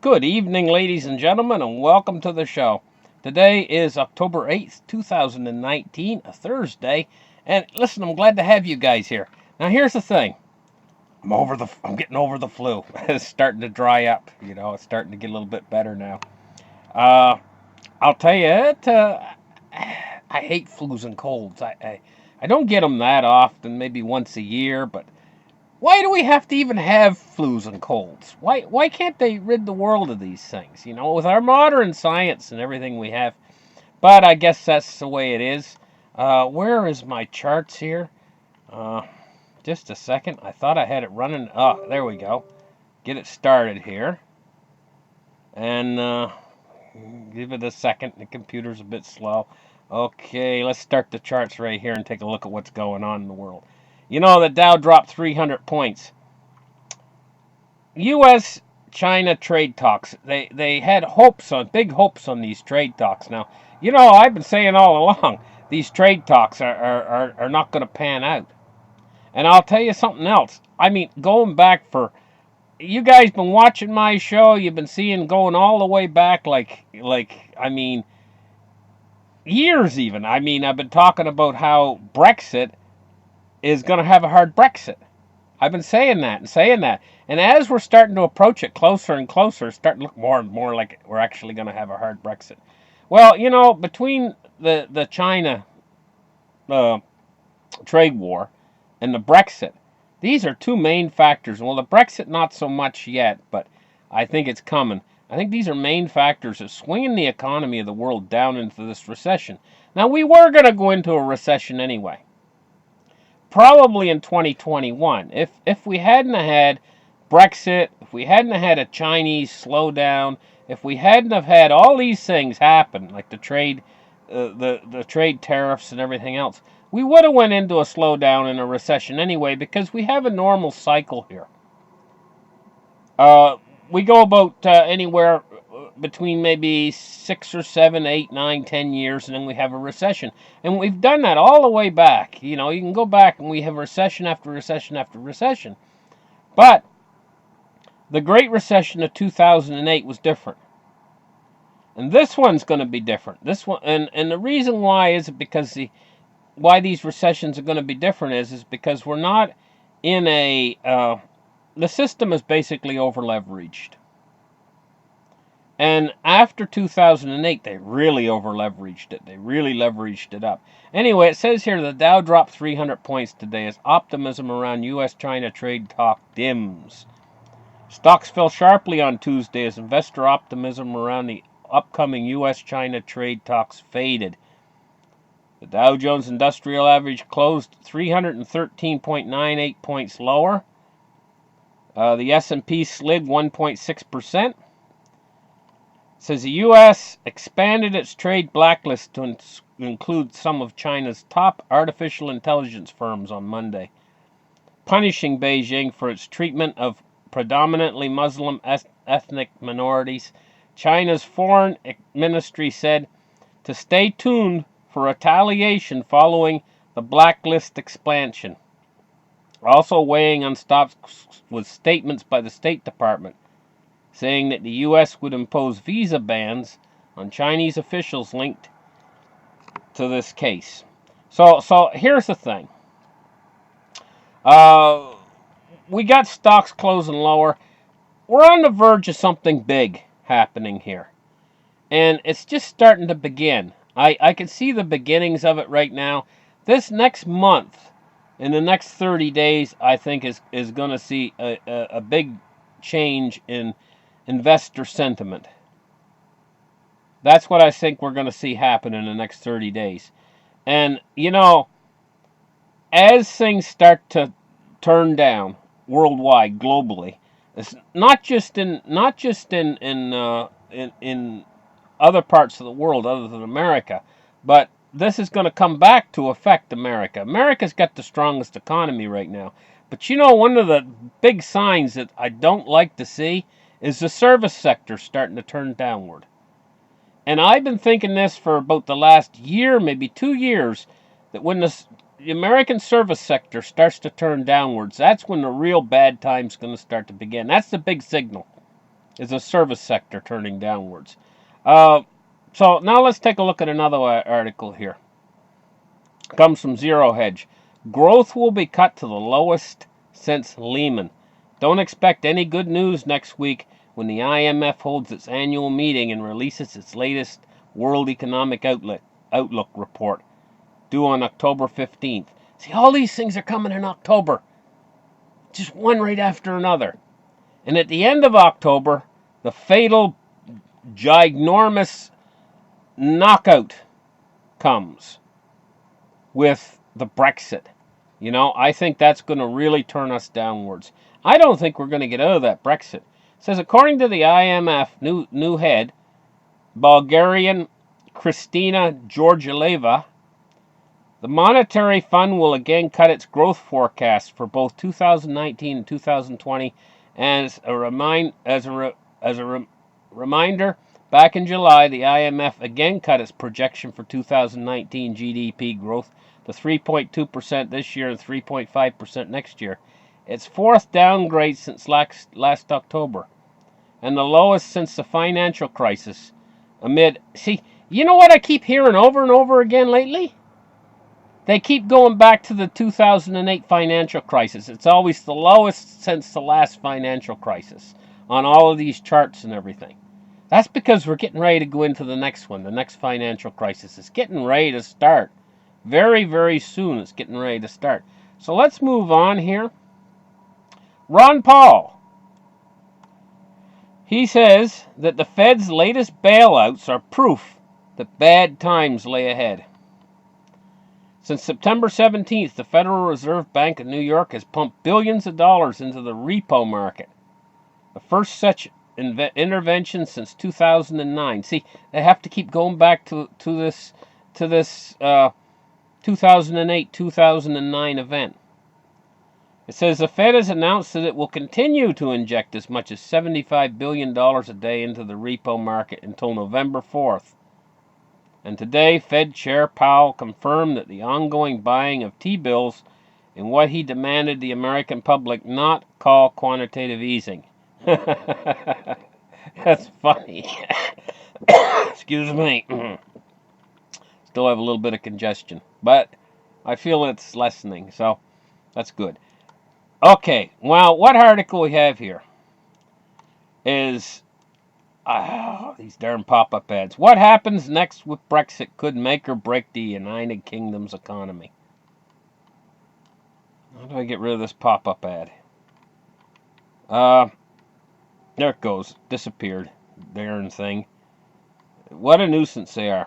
Good evening, ladies and gentlemen, and welcome to the show. Today is October 8th, 2019, a Thursday, and listen, I'm glad to have you guys here. Now, here's the thing. I'm getting over the flu. It's starting to dry up, it's starting to get a little bit better now. Uh, I'll tell you, I hate flus and colds. I don't get them that often, maybe once a year, but why do we have to even have flus and colds? Why can't they rid the world of these things? With our modern science and everything we have. But I guess that's the way it is. Where is my charts here? Uh, just a second. I thought I had it running. Oh, there we go. Get it started here. And give it a second. The computer's a bit slow. Okay, let's start the charts right here and take a look at what's going on in the world. The Dow dropped 300 points. U.S. China trade talks. They had big hopes on these trade talks. Now, I've been saying all along, these trade talks are not going to pan out. And I'll tell you something else. I mean, going back you guys been watching my show, you've been seeing going all the way back years even. I've been talking about how Brexit is going to have a hard Brexit. I've been saying that and saying that. And as we're starting to approach it closer and closer, it's starting to look more and more like we're actually going to have a hard Brexit. Well, between the China trade war and the Brexit, these are two main factors. Well, the Brexit not so much yet, but I think it's coming. I think these are main factors of swinging the economy of the world down into this recession. Now, we were going to go into a recession anyway. Probably in 2021. If we hadn't had Brexit, if we hadn't had a Chinese slowdown, if we hadn't have had all these things happen, like the trade tariffs and everything else, we would have went into a slowdown and a recession anyway, because we have a normal cycle here. We go about anywhere between maybe 6 or 7, 8, 9, 10 years, and then we have a recession. And we've done that all the way back. You can go back and we have recession after recession after recession. But the Great Recession of 2008 was different. And this one's going to be different. This one, and the reason why is because why these recessions are going to be different is because we're not in the system is basically over-leveraged. And after 2008, they really over-leveraged it. They really leveraged it up. Anyway, it says here the Dow dropped 300 points today as optimism around U.S.-China trade talk dims. Stocks fell sharply on Tuesday as investor optimism around the upcoming U.S.-China trade talks faded. The Dow Jones Industrial Average closed 313.98 points lower. The S&P slid 1.6%. Says the U.S. expanded its trade blacklist to include some of China's top artificial intelligence firms on Monday, punishing Beijing for its treatment of predominantly Muslim ethnic minorities. China's foreign ministry said to stay tuned for retaliation following the blacklist expansion. Also weighing on stocks was statements by the State Department saying that the U.S. would impose visa bans on Chinese officials linked to this case. So here's the thing. We got stocks closing lower. We're on the verge of something big happening here. And it's just starting to begin. I can see the beginnings of it right now. This next month, in the next 30 days, I think is going to see a big change in investor sentiment. That's what I think we're going to see happen in the next 30 days. And, as things start to turn down worldwide, globally, it's not just in other parts of the world other than America, but this is going to come back to affect America. America's got the strongest economy right now. But one of the big signs that I don't like to see is the service sector starting to turn downward. And I've been thinking this for about the last year, maybe 2 years, that when the American service sector starts to turn downwards, that's when the real bad time's going to start to begin. That's the big signal. is the service sector turning downwards. So now let's take a look at another article here. It comes from Zero Hedge. Growth will be cut to the lowest since Lehman. Don't expect any good news next week when the IMF holds its annual meeting and releases its latest World Economic Outlook report, due on October 15th. See, all these things are coming in October. Just one right after another. And at the end of October, the fatal, ginormous knockout comes with the Brexit. You know, I think that's going to really turn us downwards. I don't think we're going to get out of that Brexit. It says, according to the IMF new head, Bulgarian Kristina Georgieva, the Monetary Fund will again cut its growth forecast for both 2019 and 2020. As a reminder, back in July, the IMF again cut its projection for 2019 GDP growth to 3.2% this year and 3.5% next year. Its fourth downgrade since last October, and the lowest since the financial crisis. See, you know what I keep hearing over and over again lately? They keep going back to the 2008 financial crisis. It's always the lowest since the last financial crisis on all of these charts and everything. That's because we're getting ready to go into the next one, the next financial crisis. It's getting ready to start. Very, very soon it's getting ready to start. So let's move on here. Ron Paul. He says that the Fed's latest bailouts are proof that bad times lay ahead. Since September 17th, the Federal Reserve Bank of New York has pumped billions of dollars into the repo market. The first such intervention since 2009. See, they have to keep going back to this 2008-2009 event. It says the Fed has announced that it will continue to inject as much as $75 billion a day into the repo market until November 4th. And today, Fed Chair Powell confirmed that the ongoing buying of T-bills in what he demanded the American public not call quantitative easing. That's funny. Excuse me. Still have a little bit of congestion, but I feel it's lessening, so that's good. Okay, well, what article we have here is these darn pop-up ads. What happens next with Brexit could make or break the United Kingdom's economy. How do I get rid of this pop-up ad? There it goes. Disappeared. Darn thing. What a nuisance they are.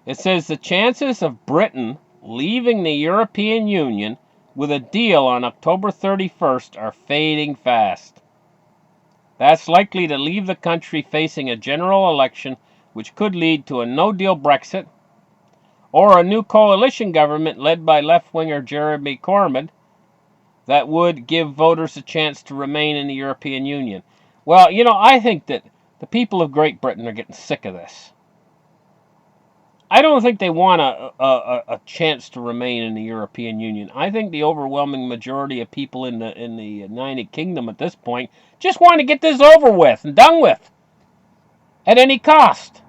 It says the chances of Britain leaving the European Union with a deal on October 31st are fading fast. That's likely to leave the country facing a general election which could lead to a no-deal Brexit or a new coalition government led by left-winger Jeremy Corbyn that would give voters a chance to remain in the European Union. Well, you know, I think that the people of Great Britain are getting sick of this. I don't think they want a chance to remain in the European Union. I think the overwhelming majority of people in the United Kingdom at this point just want to get this over with and done with at any cost.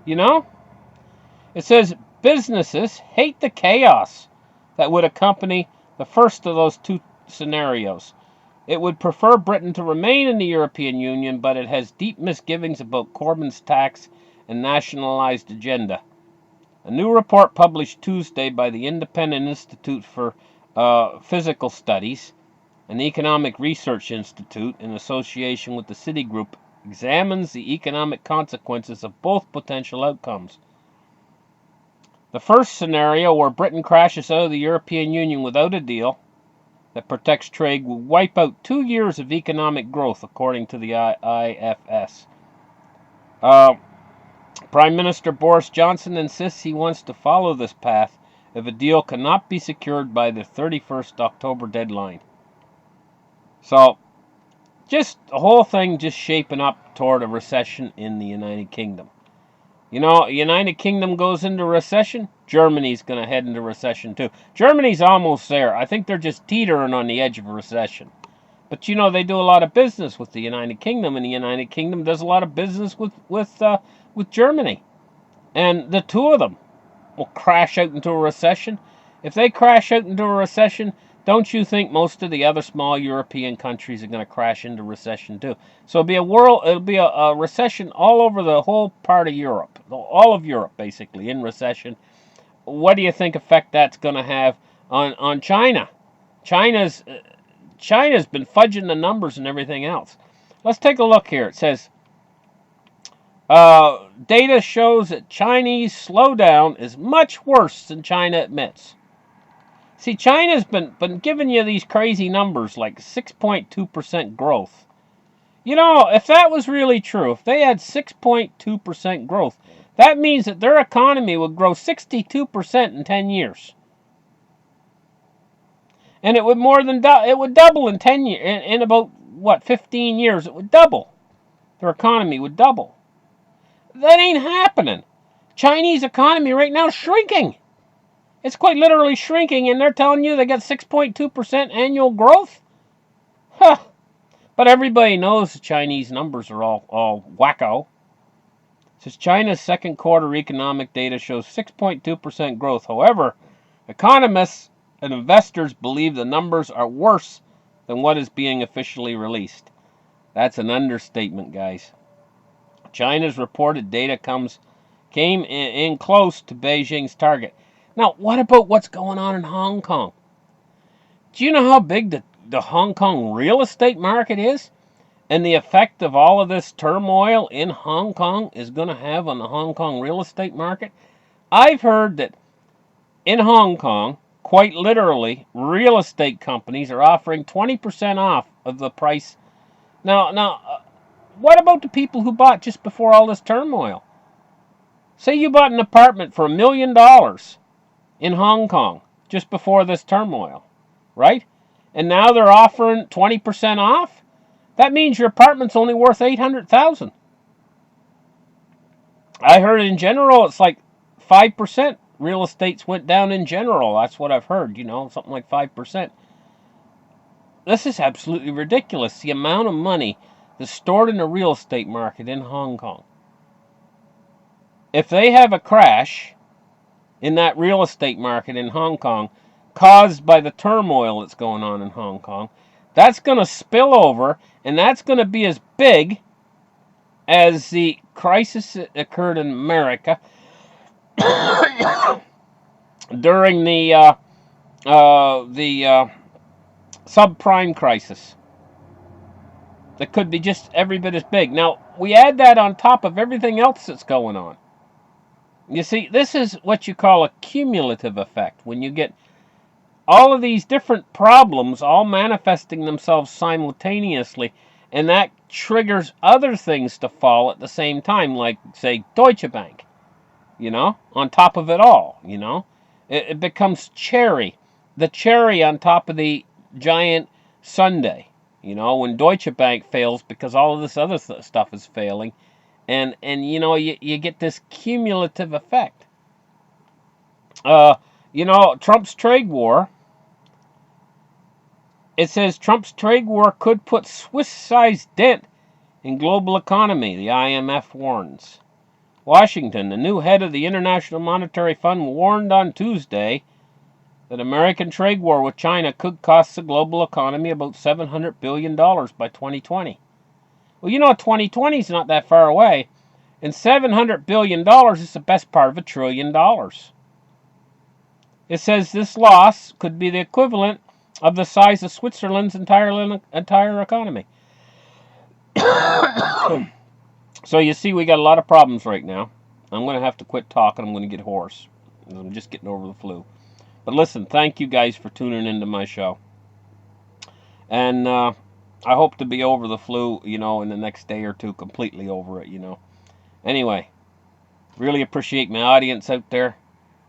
You know? It says businesses hate the chaos that would accompany the first of those two scenarios. It would prefer Britain to remain in the European Union, but it has deep misgivings about Corbyn's tax and nationalized agenda. A new report published Tuesday by the Independent Institute for Physical Studies, an economic research institute in association with the Citigroup, examines the economic consequences of both potential outcomes. The first scenario, where Britain crashes out of the European Union without a deal that protects trade, will wipe out 2 years of economic growth, according to the IFS. Prime Minister Boris Johnson insists he wants to follow this path if a deal cannot be secured by the 31st October deadline. So, just the whole thing just shaping up toward a recession in the United Kingdom. You know, United Kingdom goes into recession, Germany's going to head into recession too. Germany's almost there. I think they're just teetering on the edge of a recession. But you know, they do a lot of business with the United Kingdom, and the United Kingdom does a lot of business with Germany. And the two of them will crash out into a recession. If they crash out into a recession, don't you think most of the other small European countries are going to crash into recession too? So it'll be a recession all over the whole part of Europe, all of Europe basically in recession. What do you think effect that's going to have on China? China's been fudging the numbers and everything else. Let's take a look here. It says data shows that Chinese slowdown is much worse than China admits. See, China's been giving you these crazy numbers like 6.2% growth. You know, if that was really true, if they had 6.2% growth, that means that their economy would grow 62% in 10 years. And it would double in 10 years. In about, 15 years, it would double. Their economy would double. That ain't happening. Chinese economy right now is shrinking. It's quite literally shrinking, and they're telling you they got 6.2% annual growth? Huh. But everybody knows the Chinese numbers are all wacko. It says China's second quarter economic data shows 6.2% growth. However, economists and investors believe the numbers are worse than what is being officially released. That's an understatement, guys. China's reported data came in close to Beijing's target. Now, what about what's going on in Hong Kong? Do you know how big the Hong Kong real estate market is? And the effect of all of this turmoil in Hong Kong is going to have on the Hong Kong real estate market? I've heard that in Hong Kong, quite literally, real estate companies are offering 20% off of the price. Now, what about the people who bought just before all this turmoil? Say you bought an apartment for $1 million in Hong Kong just before this turmoil, right? And now they're offering 20% off? That means your apartment's only worth $800,000. I heard in general it's like 5% real estates went down in general. That's what I've heard, something like 5%. This is absolutely ridiculous. The amount of money that's stored in the real estate market in Hong Kong. If they have a crash in that real estate market in Hong Kong caused by the turmoil that's going on in Hong Kong, that's going to spill over, and that's going to be as big as the crisis that occurred in America during the subprime crisis. That could be just every bit as big. Now, we add that on top of everything else that's going on. You see, this is what you call a cumulative effect. When you get all of these different problems all manifesting themselves simultaneously, and that triggers other things to fall at the same time, like, say, Deutsche Bank, on top of it all, It becomes the cherry on top of the giant sundae, when Deutsche Bank fails because all of this other stuff is failing. And you get this cumulative effect. Trump's trade war. It says Trump's trade war could put Swiss-sized dent in global economy, the IMF warns. Washington, the new head of the International Monetary Fund, warned on Tuesday that American trade war with China could cost the global economy about $700 billion by 2020. Well, 2020 is not that far away, and $700 billion is the best part of $1 trillion. It says this loss could be the equivalent of the size of Switzerland's entire economy. So you see, we got a lot of problems right now. I'm going to have to quit talking. I'm going to get hoarse. I'm just getting over the flu. But listen, thank you guys for tuning into my show. And I hope to be over the flu, in the next day or two, completely over it, Anyway, really appreciate my audience out there.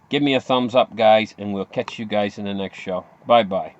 Give me a thumbs up, guys, and we'll catch you guys in the next show. Bye-bye.